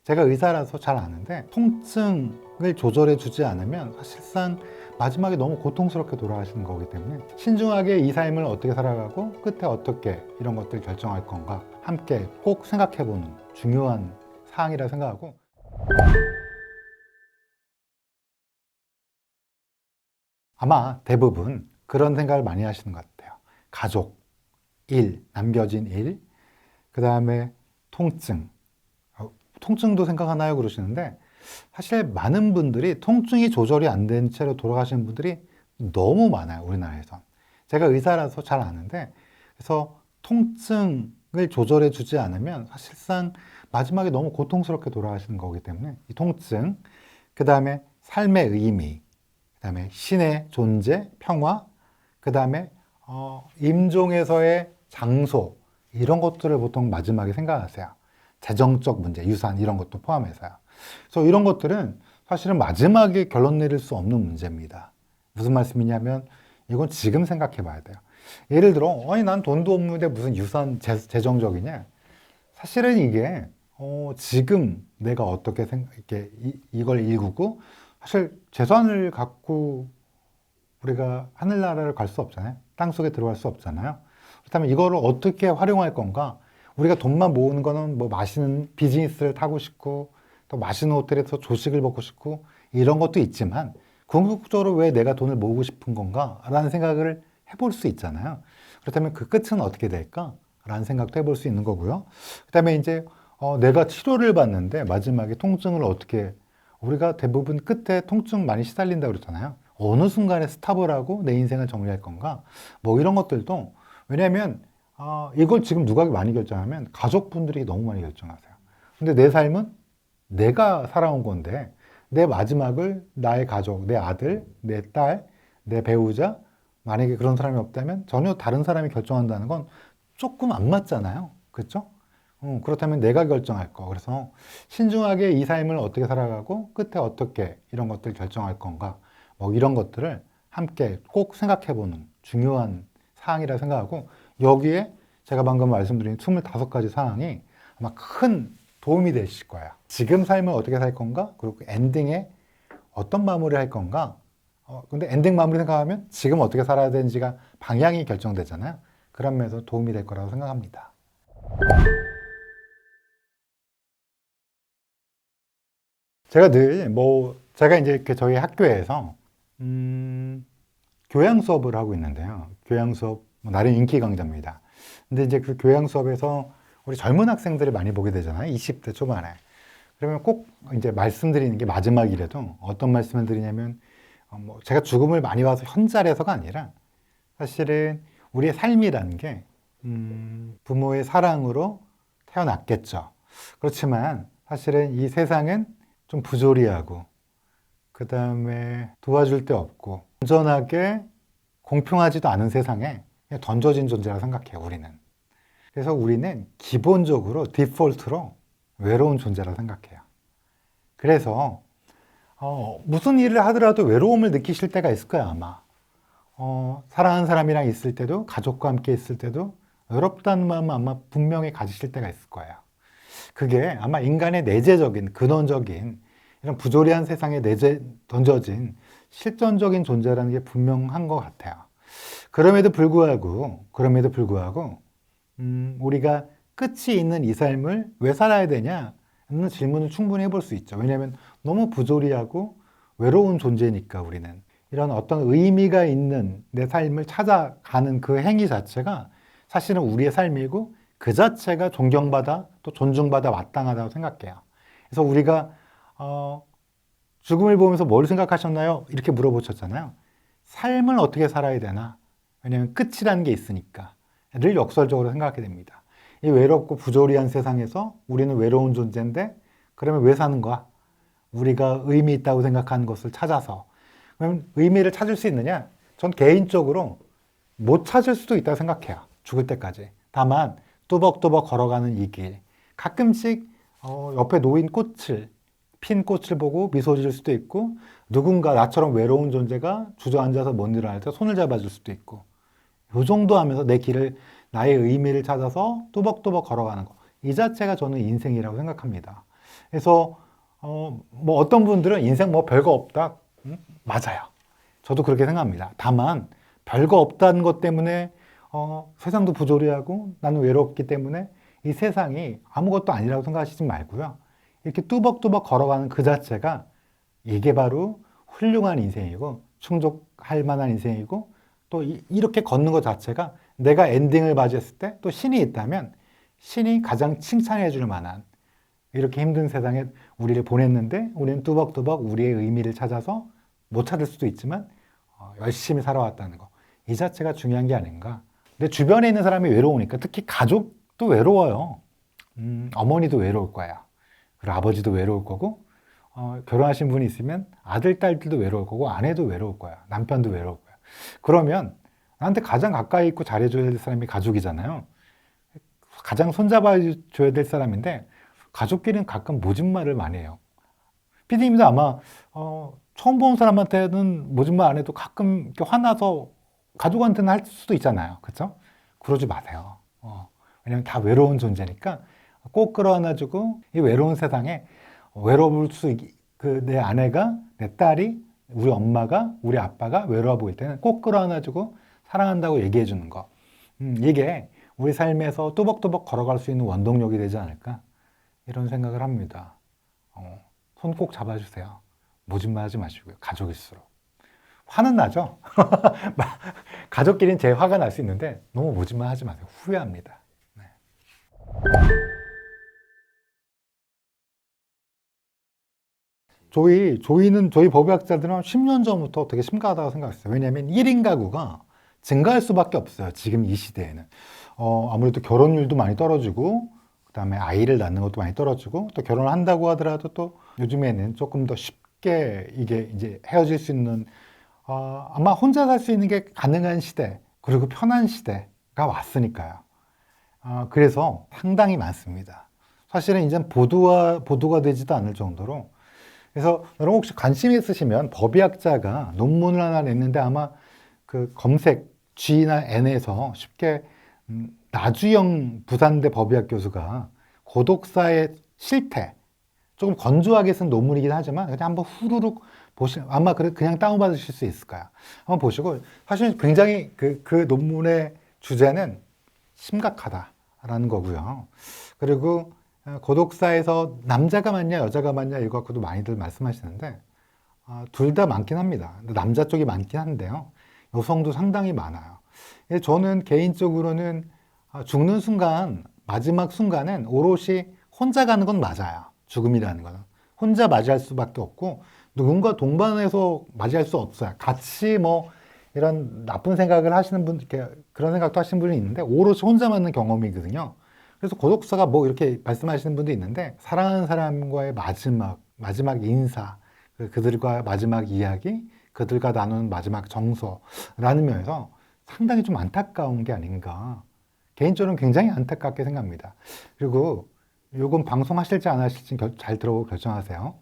제가 의사라서 잘 아는데 통증을 조절해 주지 않으면 사실상 마지막에 너무 고통스럽게 돌아가시는 거기 때문에 신중하게 이 삶을 어떻게 살아가고 끝에 어떻게 이런 것들 결정할 건가 함께 꼭 생각해 보는 중요한 사항이라 생각하고, 아마 대부분 그런 생각을 많이 하시는 것 같아요. 가족, 일, 남겨진 일, 그 다음에 통증. 통증도 생각하나요? 그러시는데 사실 많은 분들이 통증이 조절이 안 된 채로 돌아가시는 분들이 너무 많아요, 우리나라에선. 제가 의사라서 잘 아는데, 그래서 통증을 조절해 주지 않으면 사실상 마지막에 너무 고통스럽게 돌아가시는 거기 때문에 이 통증, 그 다음에 삶의 의미, 그 다음에 신의 존재, 평화, 그 다음에 임종에서의 장소, 이런 것들을 보통 마지막에 생각하세요. 재정적 문제, 유산 이런 것도 포함해서요. 그래서 이런 것들은 사실은 마지막에 결론 내릴 수 없는 문제입니다. 무슨 말씀이냐면 이건 지금 생각해 봐야 돼요. 예를 들어, 아니 난 돈도 없는데 무슨 유산 재정적이냐? 사실은 이게 지금 내가 어떻게 이렇게 이걸 일구고, 사실 재산을 갖고 우리가 하늘나라를 갈 수 없잖아요. 땅속에 들어갈 수 없잖아요. 그렇다면 이거를 어떻게 활용할 건가? 우리가 돈만 모으는 거는 뭐 맛있는 비즈니스를 타고 싶고, 또 맛있는 호텔에서 조식을 먹고 싶고, 이런 것도 있지만, 궁극적으로 왜 내가 돈을 모으고 싶은 건가? 라는 생각을 해볼 수 있잖아요. 그렇다면 그 끝은 어떻게 될까? 라는 생각도 해볼 수 있는 거고요. 그 다음에 이제, 내가 치료를 받는데 마지막에 통증을 어떻게, 우리가 대부분 끝에 통증 많이 시달린다고 그러잖아요. 어느 순간에 스탑을 하고 내 인생을 정리할 건가? 뭐 이런 것들도, 왜냐하면 이걸 지금 누가 많이 결정하면 가족분들이 너무 많이 결정하세요. 근데 내 삶은 내가 살아온 건데 내 마지막을 나의 가족, 내 아들, 내 딸, 내 배우자, 만약에 그런 사람이 없다면 전혀 다른 사람이 결정한다는 건 조금 안 맞잖아요. 그렇죠? 그렇다면 내가 결정할 거. 그래서 신중하게 이 삶을 어떻게 살아가고 끝에 어떻게 이런 것들 결정할 건가. 뭐 이런 것들을 함께 꼭 생각해 보는 중요한 사항이라 생각하고, 여기에 제가 방금 말씀드린 25가지 사항이 아마 큰 도움이 되실 거예요. 지금 삶을 어떻게 살 건가? 그리고 엔딩에 어떤 마무리 할 건가? 근데 엔딩 마무리 생각하면 지금 어떻게 살아야 되는지가 방향이 결정되잖아요. 그런 면에서 도움이 될 거라고 생각합니다. 제가 늘 제가 이제 이렇게 저희 학교에서 교양 수업을 하고 있는데요. 교양 수업 나름 인기 강좌입니다. 근데 이제 그 교양 수업에서 우리 젊은 학생들을 많이 보게 되잖아요. 20대 초반에. 그러면 꼭 이제 말씀드리는 게 마지막이라도 어떤 말씀을 드리냐면, 제가 죽음을 많이 와서 현잘해서가 아니라 사실은 우리의 삶이라는 게 부모의 사랑으로 태어났겠죠. 그렇지만 사실은 이 세상은 좀 부조리하고, 그 다음에 도와줄 데 없고, 온전하게 공평하지도 않은 세상에 그냥 던져진 존재라 생각해요, 우리는. 그래서 우리는 기본적으로 디폴트로 외로운 존재라 생각해요. 그래서 무슨 일을 하더라도 외로움을 느끼실 때가 있을 거예요, 아마. 사랑하는 사람이랑 있을 때도, 가족과 함께 있을 때도 외롭다는 마음은 아마 분명히 가지실 때가 있을 거예요. 그게 아마 인간의 내재적인, 근원적인 이런 부조리한 세상에 던져진 실존적인 존재라는 게 분명한 것 같아요. 그럼에도 불구하고, 우리가 끝이 있는 이 삶을 왜 살아야 되냐? 하는 질문을 충분히 해볼 수 있죠. 왜냐하면 너무 부조리하고 외로운 존재니까 우리는. 이런 어떤 의미가 있는 내 삶을 찾아가는 그 행위 자체가 사실은 우리의 삶이고, 그 자체가 존경받아 또 존중받아 마땅하다고 생각해요. 그래서 우리가 죽음을 보면서 뭘 생각하셨나요? 이렇게 물어보셨잖아요. 삶을 어떻게 살아야 되나? 왜냐하면 끝이라는 게 있으니까 늘 역설적으로 생각하게 됩니다. 이 외롭고 부조리한 세상에서 우리는 외로운 존재인데, 그러면 왜 사는 거야? 우리가 의미 있다고 생각하는 것을 찾아서. 그럼 의미를 찾을 수 있느냐? 전 개인적으로 못 찾을 수도 있다고 생각해요. 죽을 때까지. 다만 뚜벅뚜벅 걸어가는 이 길, 가끔씩 옆에 놓인 핀 꽃을 보고 미소 지을 수도 있고, 누군가 나처럼 외로운 존재가 주저앉아서 먼 일을 할 때 손을 잡아줄 수도 있고, 요 정도 하면서 내 길을, 나의 의미를 찾아서 뚜벅뚜벅 걸어가는 거, 이 자체가 저는 인생이라고 생각합니다. 그래서 뭐 어떤 분들은 인생 뭐 별거 없다. 맞아요. 저도 그렇게 생각합니다. 다만 별거 없다는 것 때문에 세상도 부조리하고 나는 외롭기 때문에 이 세상이 아무것도 아니라고 생각하시지 말고요. 이렇게 뚜벅뚜벅 걸어가는 그 자체가 이게 바로 훌륭한 인생이고 충족할 만한 인생이고 또 이렇게 걷는 것 자체가 내가 엔딩을 맞이했을 때 또 신이 있다면 신이 가장 칭찬해 줄 만한 이렇게 힘든 세상에 우리를 보냈는데 우리는 뚜벅뚜벅 우리의 의미를 찾아서 못 찾을 수도 있지만 열심히 살아왔다는 거. 이 자체가 중요한 게 아닌가. 근데 주변에 있는 사람이 외로우니까 특히 가족도 외로워요. 어머니도 외로울 거예요. 그리고 아버지도 외로울 거고 결혼하신 분이 있으면 아들, 딸들도 외로울 거고 아내도 외로울 거야. 남편도 외로울 거야. 그러면 나한테 가장 가까이 있고 잘해줘야 될 사람이 가족이잖아요. 가장 손잡아줘야 될 사람인데 가족끼리는 가끔 모진 말을 많이 해요. 피디님도 아마 처음 보는 사람한테는 모진 말 안 해도 가끔 이렇게 화나서 가족한테는 할 수도 있잖아요. 그렇죠? 그러지 마세요. 왜냐면 다 외로운 존재니까 꼭 끌어안아주고 이 외로운 세상에 외로울 내 아내가, 내 딸이, 우리 엄마가, 우리 아빠가 외로워 보일 때는 꼭 끌어안아주고 사랑한다고 얘기해 주는 거. 이게 우리 삶에서 또박또박 걸어갈 수 있는 원동력이 되지 않을까? 이런 생각을 합니다. 손 꼭 잡아주세요. 모진말 하지 마시고요. 가족일수록. 화는 나죠? 가족끼리는 제일 화가 날 수 있는데 너무 모진말 하지 마세요. 후회합니다. 네. 저희 법의학자들은 10년 전부터 되게 심각하다고 생각했어요. 왜냐하면 1인 가구가 증가할 수밖에 없어요. 지금 이 시대에는. 아무래도 결혼율도 많이 떨어지고, 그 다음에 아이를 낳는 것도 많이 떨어지고, 또 결혼을 한다고 하더라도 또 요즘에는 조금 더 쉽게 이게 이제 헤어질 수 있는, 아마 혼자 살 수 있는 게 가능한 시대, 그리고 편한 시대가 왔으니까요. 그래서 상당히 많습니다. 사실은 이제 보도가 되지도 않을 정도로. 그래서 여러분 혹시 관심 있으시면 법의학자가 논문을 하나 냈는데 아마 그 검색 G나 N에서 쉽게 나주영 부산대 법의학 교수가 고독사의 실태, 조금 건조하게 쓴 논문이긴 하지만 그냥 한번 후루룩 아마 그냥 다운받으실 수 있을 거야. 한번 보시고 사실 굉장히 그 논문의 주제는 심각하다라는 거고요. 그리고 고독사에서 남자가 많냐 여자가 많냐 이거 갖고도 많이들 말씀하시는데 둘 다 많긴 합니다. 남자 쪽이 많긴 한데요. 여성도 상당히 많아요. 저는 개인적으로는 죽는 순간, 마지막 순간은 오롯이 혼자 가는 건 맞아요. 죽음이라는 거는. 혼자 맞이할 수밖에 없고 누군가 동반해서 맞이할 수 없어요. 같이 뭐 이런 나쁜 생각을 하시는 분, 그런 생각도 하시는 분이 있는데 오롯이 혼자 맞는 경험이거든요. 그래서 고독사가 뭐 이렇게 말씀하시는 분도 있는데 사랑하는 사람과의 마지막 인사, 그들과 마지막 이야기, 그들과 나누는 마지막 정서라는 면에서 상당히 좀 안타까운 게 아닌가. 개인적으로는 굉장히 안타깝게 생각합니다. 그리고 요건 방송하실지 안 하실지 잘 들어보고 결정하세요.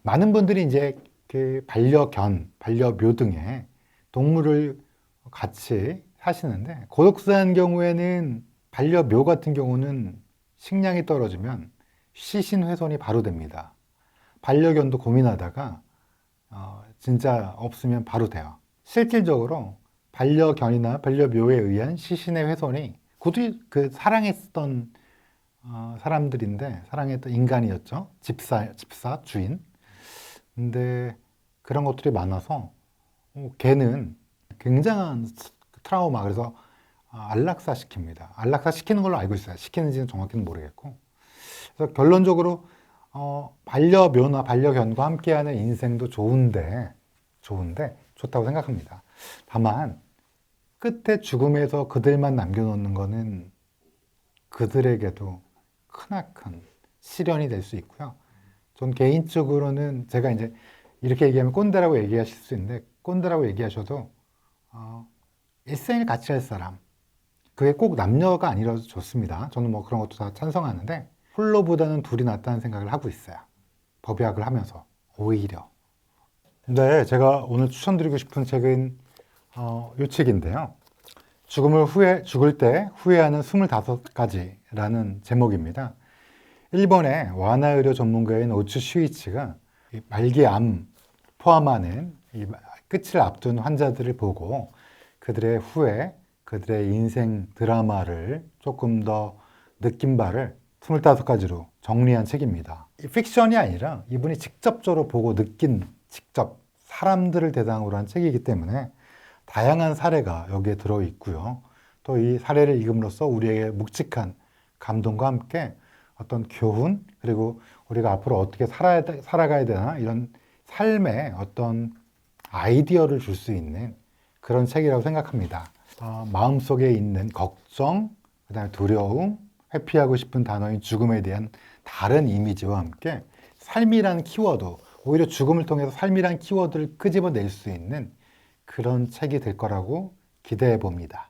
많은 분들이 이제 그 반려견, 반려묘 등의 동물을 같이 사시는데 고독사한 경우에는 반려묘 같은 경우는 식량이 떨어지면 시신 훼손이 바로 됩니다. 반려견도 고민하다가 진짜 없으면 바로 돼요. 실질적으로 반려견이나 반려묘에 의한 시신의 훼손이 굳이 그 사랑했던 사람들인데 사랑했던 인간이었죠. 집사, 주인. 근데 그런 것들이 많아서 걔는 굉장한 트라우마, 그래서 안락사 시킵니다. 안락사 시키는 걸로 알고 있어요. 시키는지는 정확히는 모르겠고. 그래서 결론적으로 반려묘나 반려견과 함께하는 인생도 좋은데 좋다고 생각합니다. 다만 끝에 죽음에서 그들만 남겨놓는 거는 그들에게도 크나큰 시련이 될 수 있고요. 전 개인적으로는 제가 이제 이렇게 얘기하면 꼰대라고 얘기하실 수 있는데 꼰대라고 얘기하셔도 일생을 같이 할 사람, 그게 꼭 남녀가 아니라도 좋습니다. 저는 뭐 그런 것도 다 찬성하는데 홀로보다는 둘이 낫다는 생각을 하고 있어요. 법의학을 하면서 오히려. 근데 제가 오늘 추천드리고 싶은 책은 이 책인데요. 죽을 때 후회하는 25가지라는 제목입니다. 일본의 완화의료 전문가인 오츠 슈이치가 이 말기암 포함하는 이 끝을 앞둔 환자들을 보고 그들의 후회, 그들의 인생 드라마를 조금 더 느낀 바를 25가지로 정리한 책입니다. 이 픽션이 아니라 이분이 직접적으로 보고 느낀 직접 사람들을 대상으로 한 책이기 때문에 다양한 사례가 여기에 들어있고요. 또 이 사례를 읽음으로써 우리에게 묵직한 감동과 함께 어떤 교훈, 그리고 우리가 앞으로 어떻게 살아가야 되나 이런 삶의 어떤 아이디어를 줄 수 있는 그런 책이라고 생각합니다. 마음속에 있는 걱정, 그다음에 두려움, 회피하고 싶은 단어인 죽음에 대한 다른 이미지와 함께 삶이란 키워드, 오히려 죽음을 통해서 삶이란 키워드를 끄집어낼 수 있는 그런 책이 될 거라고 기대해 봅니다.